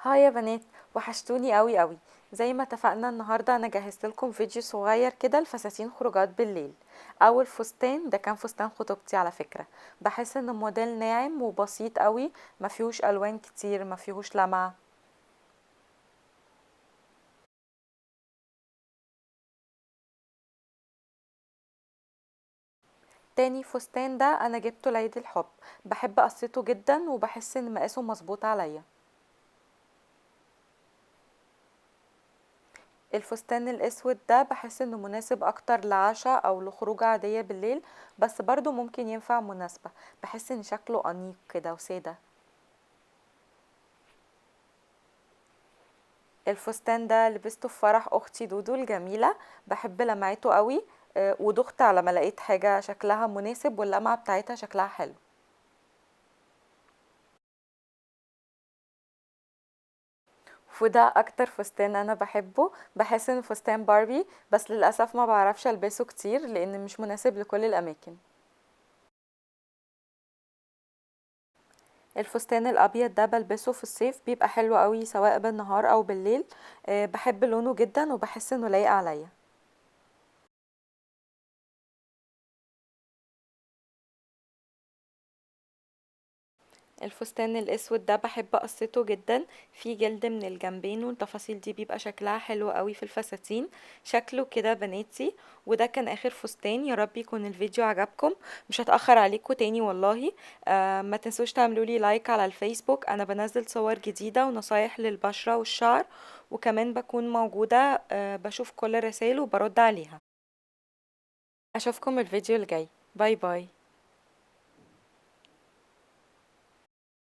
هاي يا بنات، وحشتوني قوي قوي. زي ما اتفقنا النهارده انا جهزت لكم فيديو صغير كده لفساتين خروجات بالليل. اول فستان ده كان فستان خطوبتي على فكره. بحس ان الموديل ناعم وبسيط قوي، ما فيهوش الوان كتير، ما فيهوش لمعه. تاني فستان ده انا جبته لعيد الحب. بحب قصته جدا وبحس ان مقاسه مظبوط عليا. الفستان الاسود ده بحس انه مناسب اكتر لعشاء او لخروجة عادية بالليل، بس برضو ممكن ينفع مناسبة. بحس ان شكله انيق كده وسادة. الفستان ده لبسته في فرح اختي دودو الجميلة. بحب لمعته قوي. ودخت على ما لقيت حاجة شكلها مناسب واللمعة بتاعتها شكلها حلو. وده اكتر فستان انا بحبه. بحس ان فستان باربي، بس للأسف ما بعرفش البسه كتير لان مش مناسب لكل الاماكن. الفستان الابيض ده بلبسه في الصيف، بيبقى حلو قوي سواء بالنهار او بالليل. بحب لونه جدا وبحس انه لايق عليا. الفستان الاسود ده بحب قصته جدا. فيه جلد من الجنبين والتفاصيل دي بيبقى شكلها حلو قوي في الفساتين. شكله كده بناتي. وده كان اخر فستان. يا رب يكون الفيديو عجبكم. مش هتأخر عليكم تاني والله. ما تنسوش تعملوا لي لايك على الفيسبوك، انا بنزل صور جديدة ونصايح للبشرة والشعر. وكمان بكون موجودة، بشوف كل الرسائل وبرد عليها. اشوفكم الفيديو الجاي. باي باي.